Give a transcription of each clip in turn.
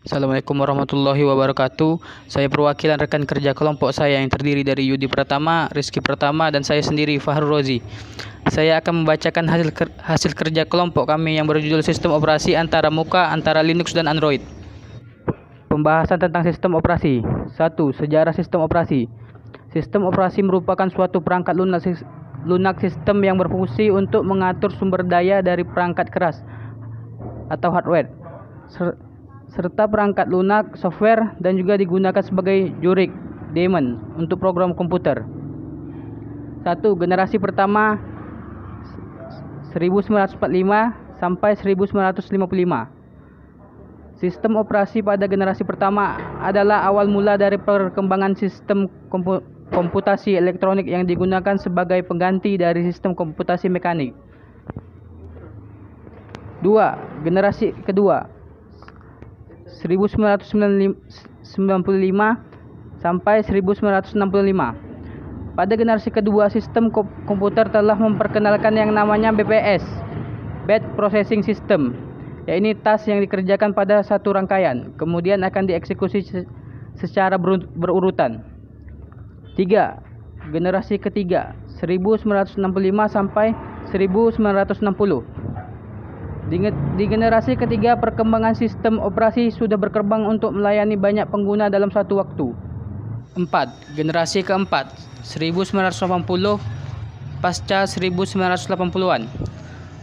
Assalamualaikum warahmatullahi wabarakatuh. Saya perwakilan rekan kerja kelompok saya yang terdiri dari Yudi Pratama, Rizky Pratama, dan saya sendiri Fahrul Rozi. Saya akan membacakan hasil kerja kelompok kami yang berjudul Sistem Operasi antara Muka antara Linux dan Android. Pembahasan tentang sistem operasi. 1. Sejarah sistem operasi. Sistem operasi merupakan suatu perangkat lunak sistem yang berfungsi untuk mengatur sumber daya dari perangkat keras atau hardware serta perangkat lunak, software, dan juga digunakan sebagai juric daemon untuk program komputer. 1. Generasi pertama 1945 sampai 1955. Sistem operasi pada generasi pertama adalah awal mula dari perkembangan sistem komputasi elektronik yang digunakan sebagai pengganti dari sistem komputasi mekanik. 2. Generasi kedua 1995 sampai 1965. Pada generasi kedua, sistem komputer telah memperkenalkan yang namanya BPS, Batch Processing System, yaitu task yang dikerjakan pada satu rangkaian, kemudian akan dieksekusi secara berurutan. 3. Generasi ketiga 1965 sampai 1960. Di generasi ketiga, perkembangan sistem operasi sudah berkembang untuk melayani banyak pengguna dalam satu waktu. 4. Generasi keempat 1980 pasca 1980-an.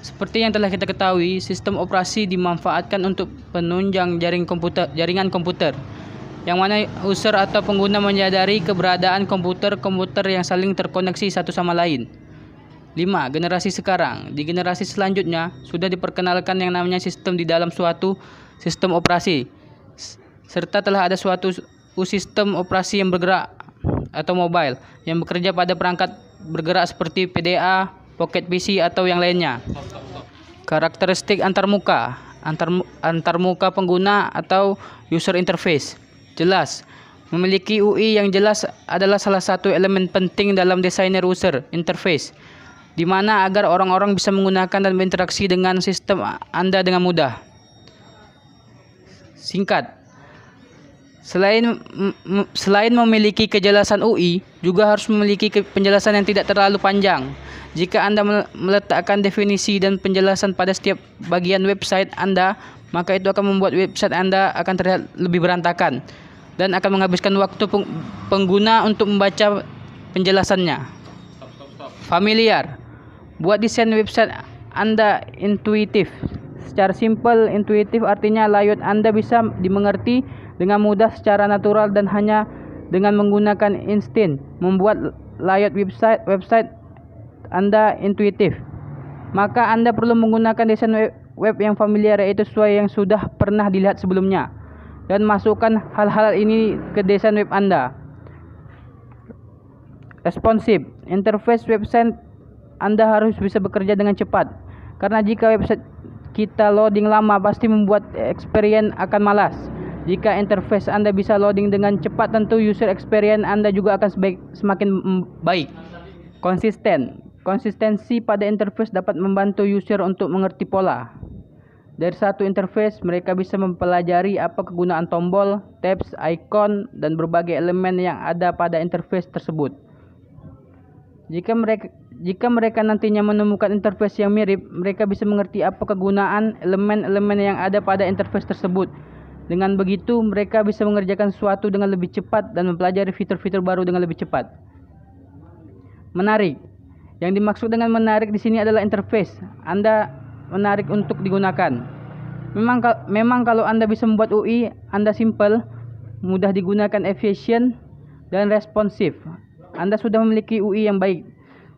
Seperti yang telah kita ketahui, sistem operasi dimanfaatkan untuk penunjang jaringan komputer, yang mana user atau pengguna menyadari keberadaan komputer yang saling terkoneksi satu sama lain. 5. Generasi sekarang. Di generasi selanjutnya sudah diperkenalkan yang namanya sistem di dalam suatu sistem operasi, serta telah ada suatu sistem operasi yang bergerak atau mobile yang bekerja pada perangkat bergerak seperti PDA, Pocket PC, atau yang lainnya. Karakteristik antarmuka pengguna atau user interface. Jelas. Memiliki UI yang jelas adalah salah satu elemen penting dalam desainer user interface, di mana agar orang-orang bisa menggunakan dan berinteraksi dengan sistem Anda dengan mudah. Singkat. Selain memiliki kejelasan UI, juga harus memiliki penjelasan yang tidak terlalu panjang. Jika Anda meletakkan definisi dan penjelasan pada setiap bagian website Anda, maka itu akan membuat website Anda akan terlihat lebih berantakan dan akan menghabiskan waktu pengguna untuk membaca penjelasannya. Familiar. Buat desain website Anda intuitif. Secara simple, intuitif artinya layout Anda bisa dimengerti dengan mudah secara natural dan hanya dengan menggunakan insting membuat layout website Anda intuitif. Maka Anda perlu menggunakan desain web yang familiar, yaitu sesuai yang sudah pernah dilihat sebelumnya, dan masukkan hal-hal ini ke desain web Anda. Responsive. Interface website Anda harus bisa bekerja dengan cepat, karena jika website kita loading lama pasti membuat experience akan malas. Jika interface Anda bisa loading dengan cepat, tentu user experience Anda juga akan semakin baik. Konsistensi pada interface dapat membantu user untuk mengerti pola. Dari satu interface, mereka bisa mempelajari apa kegunaan tombol, tabs, icon, dan berbagai elemen yang ada pada interface tersebut. Jika mereka nantinya menemukan interface yang mirip, mereka bisa mengerti apa kegunaan elemen-elemen yang ada pada interface tersebut. Dengan begitu, mereka bisa mengerjakan sesuatu dengan lebih cepat dan mempelajari fitur-fitur baru dengan lebih cepat. Menarik. Yang dimaksud dengan menarik di sini adalah interface Anda menarik untuk digunakan. Memang kalau Anda bisa membuat UI Anda simple, mudah digunakan, efisien, dan responsif, Anda sudah memiliki UI yang baik.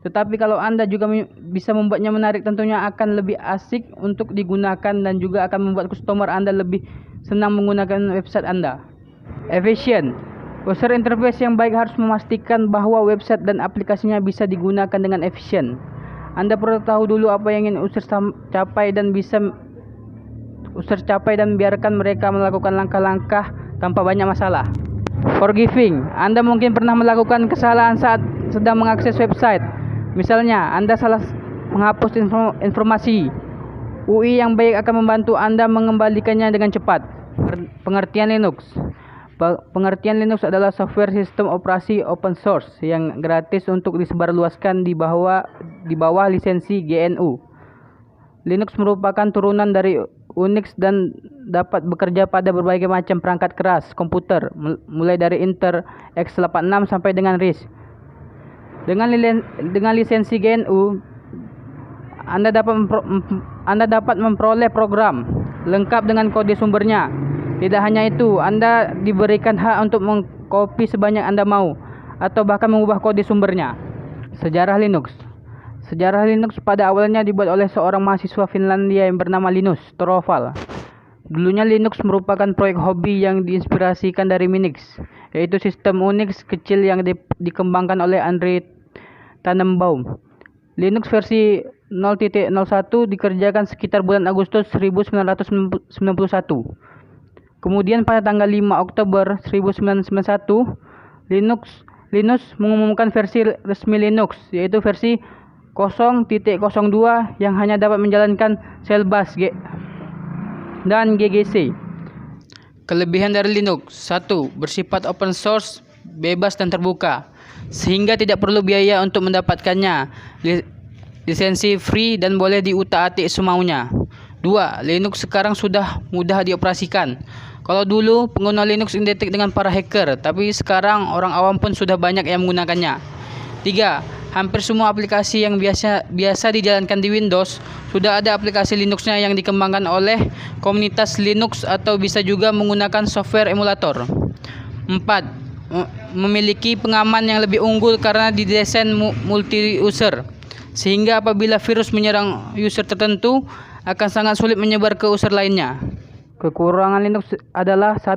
Tetapi kalau Anda juga bisa membuatnya menarik, tentunya akan lebih asik untuk digunakan dan juga akan membuat customer Anda lebih senang menggunakan website Anda. Efisien. User interface yang baik harus memastikan bahwa website dan aplikasinya bisa digunakan dengan efisien. Anda perlu tahu dulu apa yang ingin user capai dan biarkan mereka melakukan langkah-langkah tanpa banyak masalah. Forgiving. Anda mungkin pernah melakukan kesalahan saat sedang mengakses website. Misalnya, Anda salah menghapus informasi. UI yang baik akan membantu Anda mengembalikannya dengan cepat. Pengertian Linux. Pengertian Linux adalah software sistem operasi open source yang gratis untuk disebarluaskan di bawah lisensi GNU. Linux merupakan turunan dari Unix dan dapat bekerja pada berbagai macam perangkat keras komputer, mulai dari Intel x86 sampai dengan RISC. Dengan lisensi GNU, Anda dapat memperoleh program lengkap dengan kode sumbernya. Tidak hanya itu, Anda diberikan hak untuk mengcopy sebanyak Anda mau atau bahkan mengubah kode sumbernya. Sejarah Linux. Sejarah Linux pada awalnya dibuat oleh seorang mahasiswa Finlandia yang bernama Linus Torvald. Dulunya Linux merupakan proyek hobi yang diinspirasikan dari Minix, yaitu sistem Unix kecil yang dikembangkan oleh Andre Tannenbaum. Linux versi 0.01 dikerjakan sekitar bulan Agustus 1991. Kemudian pada tanggal 5 Oktober 1991, Linus mengumumkan versi resmi Linux, yaitu versi 0.02 yang hanya dapat menjalankan shell bash dan GGC. Kelebihan dari Linux: 1. Bersifat open source, bebas dan terbuka, sehingga tidak perlu biaya untuk mendapatkannya. Lisensi free dan boleh diutak-atik semaunya. 2. Linux sekarang sudah mudah dioperasikan. Kalau dulu pengguna Linux identik dengan para hacker, tapi sekarang orang awam pun sudah banyak yang menggunakannya. 3. Hampir semua aplikasi yang biasa dijalankan di Windows sudah ada aplikasi Linuxnya yang dikembangkan oleh komunitas Linux atau bisa juga menggunakan software emulator. 4. Memiliki pengaman yang lebih unggul karena didesain multi-user, sehingga apabila virus menyerang user tertentu akan sangat sulit menyebar ke user lainnya. Kekurangan Linux adalah 1.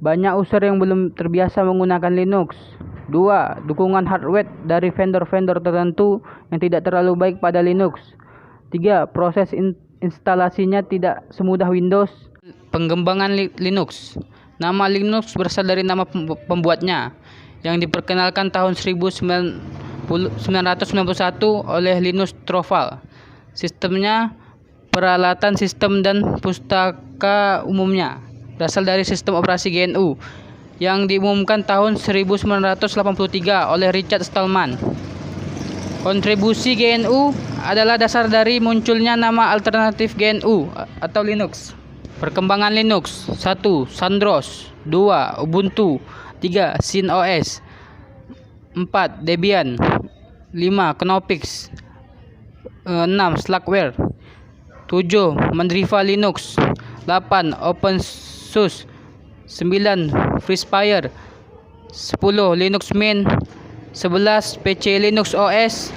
Banyak user yang belum terbiasa menggunakan Linux. 2. Dukungan hardware dari vendor-vendor tertentu yang tidak terlalu baik pada Linux. 3. Proses instalasinya tidak semudah Windows. Pengembangan Linux. Nama Linux berasal dari nama pembuatnya yang diperkenalkan tahun 1991 oleh Linus Torvald. Sistemnya, peralatan sistem dan pustaka umumnya berasal dari sistem operasi GNU yang diumumkan tahun 1983 oleh Richard Stallman. Kontribusi GNU adalah dasar dari munculnya nama alternatif GNU atau Linux. Perkembangan Linux: 1. Sandros. 2. Ubuntu. 3. SynOS. 4. Debian. 5. Knoppix. 6. Slackware. 7. Mandriva Linux. 8. OpenSUSE. 9. FreeSpire. 10. Linux Mint. 11. PC Linux OS.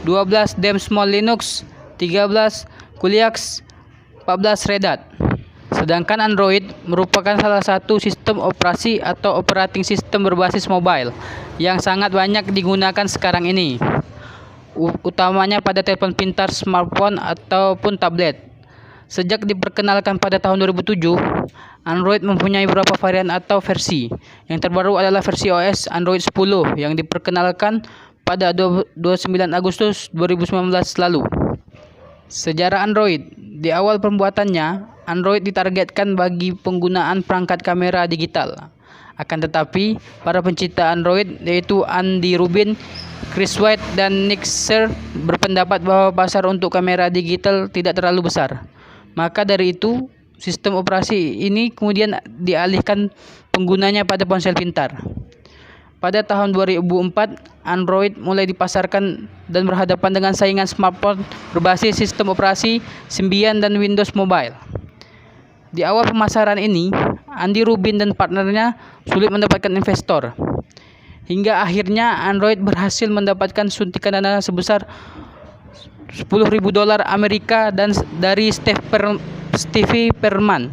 12. Dem Small Linux. 13. Kuliax. 14. Red Hat. Sedangkan Android merupakan salah satu sistem operasi atau operating system berbasis mobile yang sangat banyak digunakan sekarang ini, utamanya pada telepon pintar, smartphone ataupun tablet. Sejak diperkenalkan pada tahun 2007, Android mempunyai beberapa varian atau versi. Yang terbaru adalah versi OS Android 10 yang diperkenalkan pada 29 Agustus 2019 lalu. Sejarah Android. Di awal pembuatannya, Android ditargetkan bagi penggunaan perangkat kamera digital. Akan tetapi, para pencipta Android yaitu Andy Rubin, Chris White, dan Nick Serr berpendapat bahwa pasar untuk kamera digital tidak terlalu besar. Maka dari itu, sistem operasi ini kemudian dialihkan penggunanya pada ponsel pintar. Pada tahun 2004, Android mulai dipasarkan dan berhadapan dengan saingan smartphone berbasis sistem operasi Symbian dan Windows Mobile. Di awal pemasaran ini, Andy Rubin dan partnernya sulit mendapatkan investor. Hingga akhirnya Android berhasil mendapatkan suntikan dana sebesar $10.000 Amerika dan dari Steve Perman.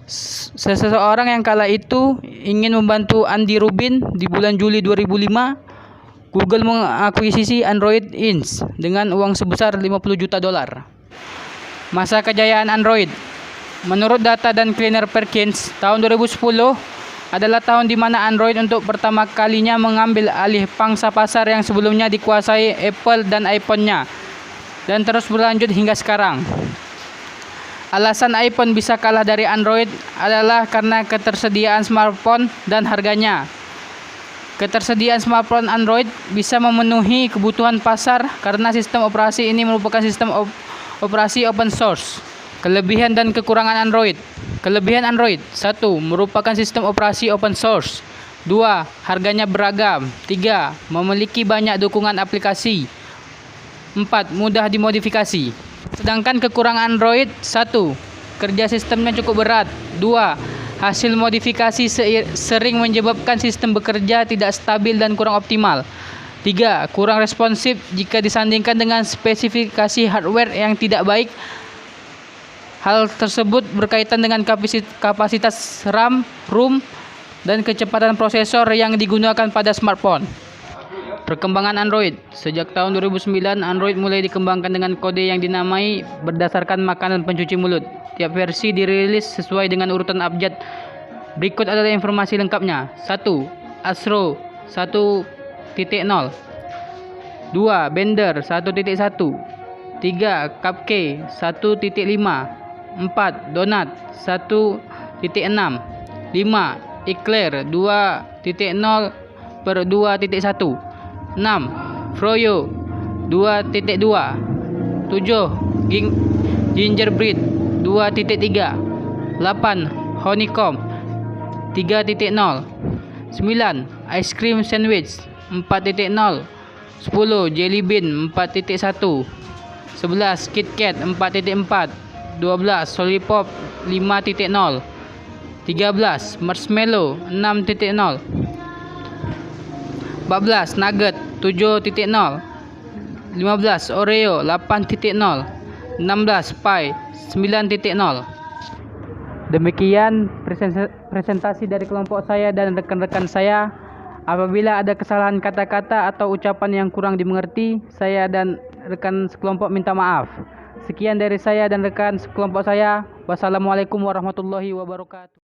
Seseorang yang kala itu ingin membantu Andy Rubin. Di bulan Juli 2005, Google mengakuisisi Android Inc. dengan uang sebesar $50 juta. Masa kejayaan Android. Menurut data dan Kleiner Perkins, tahun 2010 adalah tahun di mana Android untuk pertama kalinya mengambil alih pangsa pasar yang sebelumnya dikuasai Apple dan iPhone-nya, dan terus berlanjut hingga sekarang. Alasan iPhone bisa kalah dari Android adalah karena ketersediaan smartphone dan harganya. Ketersediaan smartphone Android bisa memenuhi kebutuhan pasar karena sistem operasi ini merupakan sistem operasi open source. Kelebihan dan kekurangan Android. Kelebihan Android: 1. Merupakan sistem operasi open source. 2. Harganya beragam. 3. Memiliki banyak dukungan aplikasi. 4. Mudah dimodifikasi. Sedangkan kekurangan Android: 1. Kerja sistemnya cukup berat. 2. Hasil modifikasi sering menyebabkan sistem bekerja tidak stabil dan kurang optimal. 3. Kurang responsif jika disandingkan dengan spesifikasi hardware yang tidak baik. Hal tersebut berkaitan dengan kapasitas RAM, ROM, dan kecepatan prosesor yang digunakan pada smartphone. Perkembangan Android. Sejak tahun 2009, Android mulai dikembangkan dengan kode yang dinamai berdasarkan makanan pencuci mulut. Tiap versi dirilis sesuai dengan urutan abjad. Berikut adalah informasi lengkapnya. 1. Astro 1.0. 2. Bender 1.1. 3. Cupcake 1.5. 4. Donut 1.6. 5. Eclair 2.0/2.1. 6. Froyo 2.2. 7. Gingerbread 2.3. 8. Honeycomb 3.0. 9. Ice cream sandwich 4.0. 10. Jelly bean 4.1. 11. KitKat 4.4. 12. Lollipop 5.0. 13. Marshmallow 6.0. 14. Nugget 7.0. 15. Oreo 8.0. 16. Pie 9.0. Demikian presentasi dari kelompok saya dan rekan-rekan saya. Apabila ada kesalahan kata-kata atau ucapan yang kurang dimengerti, saya dan rekan sekelompok minta maaf. Sekian dari saya dan rekan sekelompok saya. Wassalamualaikum warahmatullahi wabarakatuh.